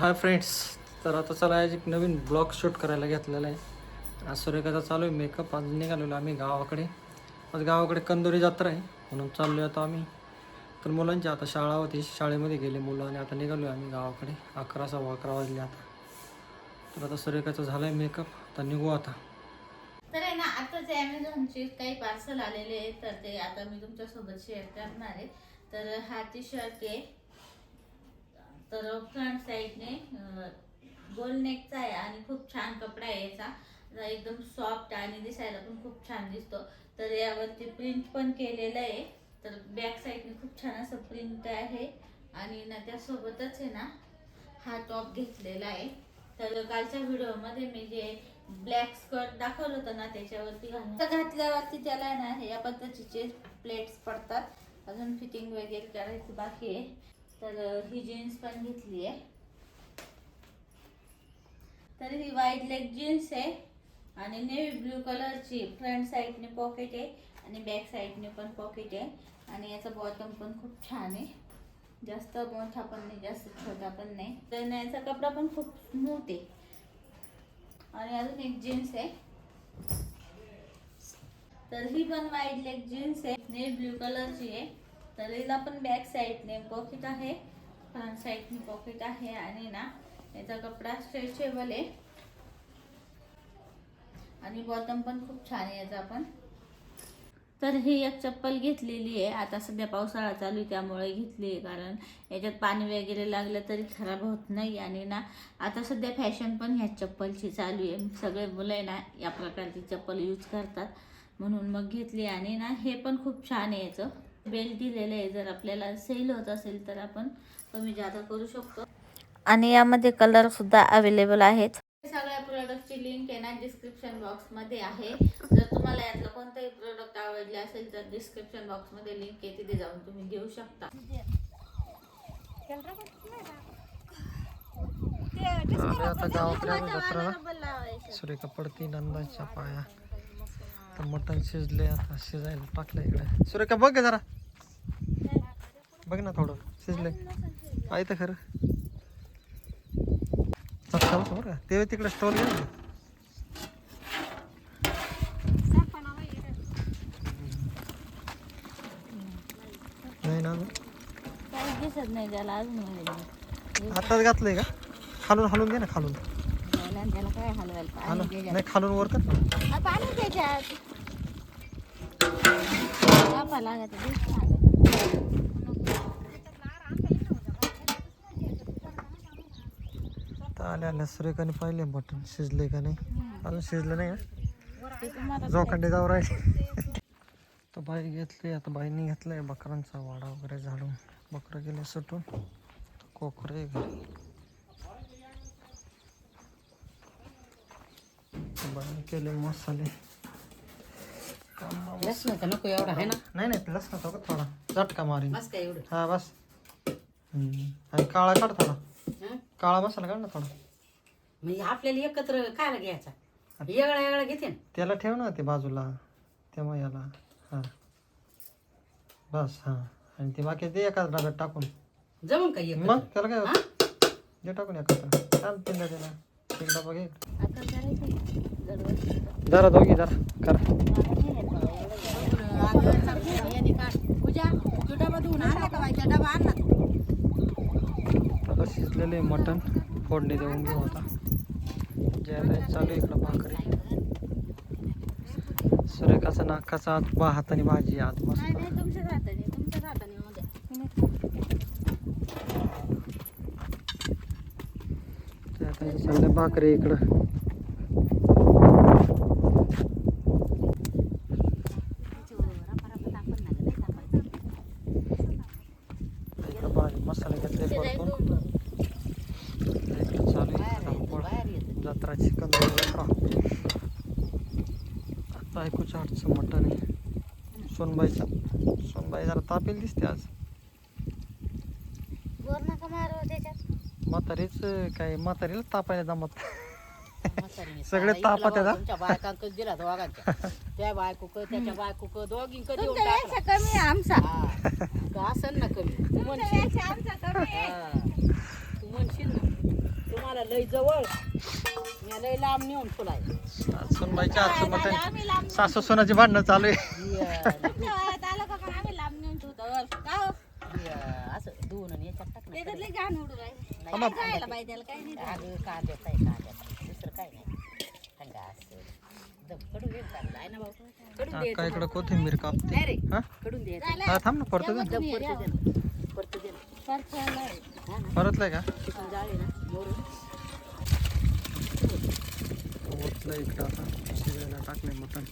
Hi friends. तर आता चला आज एक नवीन ब्लॉग शूट करायला घेतलेला आहे. आज सूर्यकाचा चालू आहे मेकअप. आज निघालेलो आम्ही गावाकडे. आज गावाकडे कंदोरी जत्रा आहे म्हणून चाललो आता आम्ही. तर मुलांची आता शाळा होती, शाळेमध्ये गेले मुलं आणि आता निघालो आम्ही गावाकडे. 11 वाजले आता. तर आता सूर्यकाचा झाला आहे मेकअप. आता निघू आता. तर आहे ना, आता जे ॲमेझॉनचे काही पार्सल आलेले आहेत तर ते आता मी तुमच्यासोबत शेअर करणार आहे. तर हा टी शर्ट आहे, तर फ्रंट साईडने गोल नेकचा आहे आणि खूप छान कपडा आहे याचा. एकदम सॉफ्ट आणि दिसायला पण खूप छान दिसतो. तर यावरती प्रिंट पण केलेलं आहे. तर बॅक साईडने खूप छान असं प्रिंट आहे आणि ना त्यासोबतच आहे ना हा टॉप घेतलेला आहे. तर कालच्या व्हिडिओमध्ये मी जे ब्लॅक स्कर्ट दाखवलं होतं ना त्याच्यावरती घातल्यावरती त्याला ना या पद्धतीचे प्लेट्स पडतात. अजून फिटिंग वगैरे करायची बाकी आहे. तर ही जीन्स पण घेतली आहे. तर ही वाईट लेग जीन्स आहे आणि नेव्ही ब्ल्यू कलरची. फ्रंट साईडने पॉकेट आहे आणि बॅक साईडने पण पॉकेट आहे आणि याचा बॉटम पण खूप छान आहे. जास्त मोठा पण नाही, जास्त छोटा पण नाही. तर याचा कपडा पण खूप स्मूथ आहे. आणि अजून एक जीन्स आहे. तर ही पण वाईट लेग जीन्स आहे, नेव्ही ब्ल्यू कलरची आहे. तर हिला पण बॅक साईडने पॉकेट आहे, फ्रंट साईडने पॉकेट आहे आणि ना याचा कपडा स्ट्रेचेबल आहे आणि बॉटम पण खूप छान आहे याचा पण. तर ही एक चप्पल घेतलेली आहे. आता सध्या पावसाळा चालू आहे त्यामुळे घेतली आहे, कारण याच्यात पाणी वगैरे लागलं तरी खराब होत नाही. आणि ना आता सध्या फॅशन पण ह्या चप्पलची चालू आहे. सगळे मुलं आहे ना या प्रकारची चप्पल यूज करतात म्हणून मग घेतली. आणि ना हे पण खूप छान आहे, याचं बेल्ट दिलेलं आहे. जर आपल्याला सेल होत असेल तर आपण कमी जादा करू शकतो आणि यामध्ये कलर सुद्धा अवेलेबल आहेत. सगळ्या प्रोडक्टची लिंक आहे ना डिस्क्रिप्शन बॉक्समध्ये आहे. जर तुम्हाला यातलं कोणताही प्रोडक्ट आवडले असेल तर डिस्क्रिप्शन बॉक्समध्ये लिंक आहे, तिथे जाऊन तुम्ही घेऊ शकता. आता गावाकडे जत्रा सुरेखा पडती नंदाच्या पाया. तर मटण शिजले, आता शिजायला टाकलं इकडे. सुरेखा बघ जरा, बघ ना थोडं शिजले आहे तर खरं. चटका बरं का ते तिकडे स्टॉल घ्या ना. नाही ना अजून काहीच दिसत नाही त्याला अजून. आताच घातलंय का? खालून हलून दे ना, खालून त्याला काय हलवायला नाही, खालून वर कर ना. पाणी त्याच्यात लागत. तर आल्या सुरेखाने पाहिले मटण शिजले का नाही. अजून शिजलं नाही ना, जोखंडे जाऊ राहिले. तर बाई घेतली, आता बाईंनी घेतलंय बकरांचा वाडा वगैरे झाडून. बकरं गेले सुटून, कोकरे घरी. बाईंनी केले मसाले. लसणाचा नको एवढा आहे ना. नाही नाही, लसणाचा का थोडा झटका मारीन. बस काय एवढं. हा बस. आणि काळा काढ थोडा, काळा मसाला काढ ना थोडा. म्हणजे आपल्याला एकत्र खायला घ्यायचा, वेगळा वेगळा घेते ना. त्याला ठेव ना ते बाजूला, तेव्हा याला. हां बस. हां आणि ते बाकी ते एकाच डब्यात टाकून जमून काय मग त्याला काय होतं, जे टाकून एकत्र छान पिंड त्याला. एक डबा घे जरा, दोघी जरा करा. आता शिजलेले मटण फोडणी देऊन घेऊ. आता जेवायला चालू इकडं भाकरी. सुरेखाचा नाकाचा आत हाताने भाजी आत मस्त. चालल्या भाकरी इकडं. इकडं भाजी मसाले घेतले परतून. इकडं चालू आहे जत्रा, चिकन जत्रा. बायकोच्या हातचं मटण आहे सोनबाईचा. सोनबाई जरा तापेल दिसते आज. म्हातारीच काय, म्हातारीला तापायला जमत. सगळे तापात आहे. तुमच्या बायकांक दिला दोघांच्या, त्या बायकोक त्याच्या बायकोक दोघींक देऊन कमी आमचा टाकला. असं ना कमी तू म्हणशील, तू म्हणशील ना. मला लय जवळ मी लय लांब नेऊन फुलाय सुनबाईच्या हातचं मटण सासू सोनाची भांडणं चालू आहे. आलं का पण आम्ही लांब नेऊन ठेवतो का हो? असं धुवून आणि याच्यात टाकणं त्याच्यातले घाण उडू राहिले आम्हा- जायला पाहिजे त्याला काही नाही अगं कांद्यात आहे कांद्यात दुसरं काय नाही थंड असं दम कडून घे चांगलं आहे ना भाऊ कडून का द्यायचं इकडं कोथिंबीर कापते नाही रे हा कडून द्यायचं हा, थांब ना परत दे. दम परत दे हा ना परतलंय का चिकन जाळे ना मोरून ओतलं इकडं आता शिजायला टाकले मटण.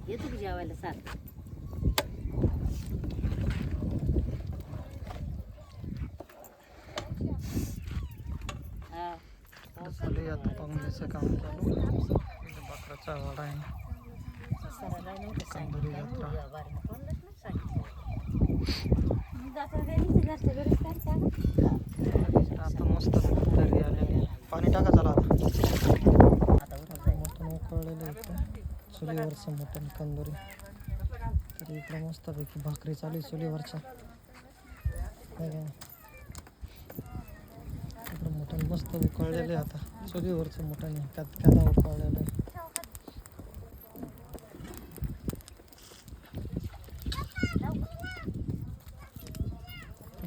येतो की जेवायला साथ हा चालू आहे आता पाहुण्याचं काम चालू. इथं बकराचा वाडा आहे. सरायला नव्हतं कंदुरी यात्रा. बारीनं कोणालाच नाही सांगितलं आता मस्त तरी आलेली आहे. पाणी टाका चला आता. आता उठून मटण उकळलेलं आहे इकडं चुलीवरचं मटण कंदुरी. तर इकडं मस्तपैकी भाकरी चालू आहे चुलीवरच्या. काय काय इकडं मटण मस्त उकळलेलं आहे आता चुलीवरचं मटण आहे कदा उकळलेलं आहे.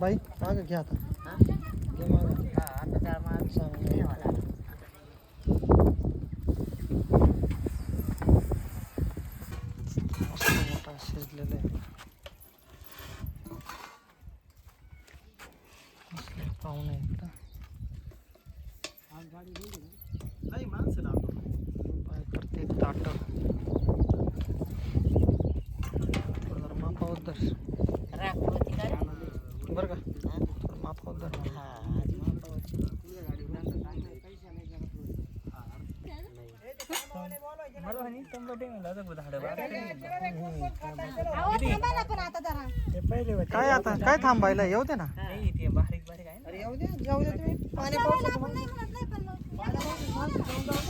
बाई मागं घ्या आता हा घे मागं. हा आता त्या माणूस चांगलं. जेवायला आला. मस्त मोठा शिजलेलं आहे. मस्त पाहुणे आहे इकडं. बाई करते ताटं. जरा मापावर धर राख होती का रे? बरं का हा? थोडं मापावर धर. हा आज मापावरची. काय आता काय थांबायला येऊ दे ना.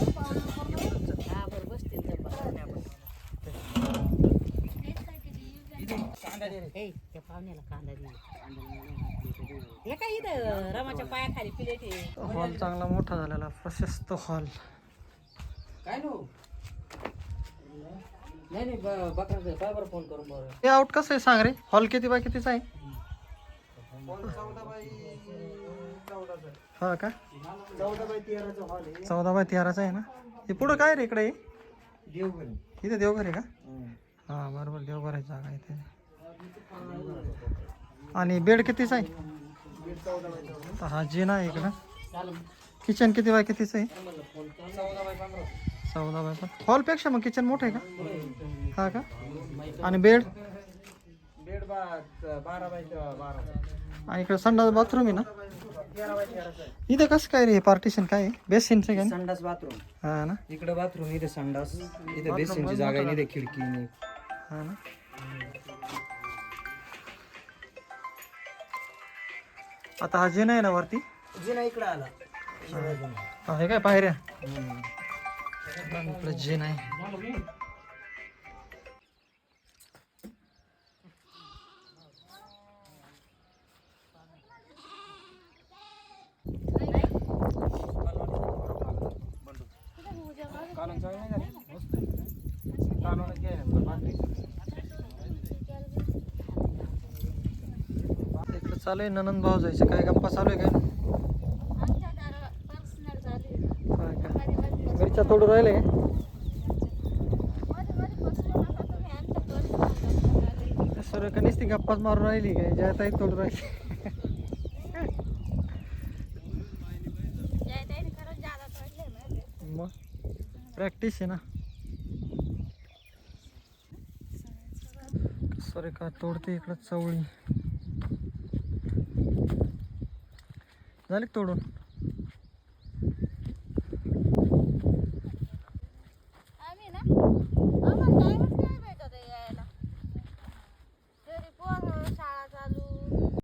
हा बरं बसतील तर बरं. ए, त्या पाहुण्याला कांदा दे. हे काय इथं रमाच्या पायाखाली प्लेट आहे. हॉल चांगला मोठा झालेला प्रशस्त हॉल. काय नो नाही नाही बकरा काय बरं फोन करून बरं हे आउट कसं आहे सांग रे. हॉल किती बाय कितीचा आहे हा का 14x13 आहे ना. हे पुढं काय रे इकडे इथे देवघर आहे का. हा बरोबर देवघर आहे जागा इथे. आणि बेड कितीचा आहे तर हा जिना आहे इकडं. किचन किती बाय कितीचं आहे 14x15. हॉलपेक्षा मग किचन मोठं आहे का हा का. आणि बेड 12x12. आणि इकडे संडास बाथरूम आहे ना. इथे कसं काय रे हे पार्टिशन काय आहे बेसिनचं काय संडास बाथरूम हा ना. इकडे बाथरूम इथे संडास इथे बेसिनची जागा आहे इथे खिडकी नाही. हा ना. आता हा जिना आहे ना वरती. जिना इकडे आला हा हे काय पायऱ्या इकडे जिना आहे. इकडे चालू आहे ननंद भाऊ जायचे काय गप्पा चालू आहे काय काय काय मिरच्या तोडून राहिले सर का नुसती गप्पाच मारून राहिली काय ज्या ताई तोडून राहिली. मग प्रॅक्टिस आहे ना. सॉरी का तोडते इकडं चवळी झाली का तोडून.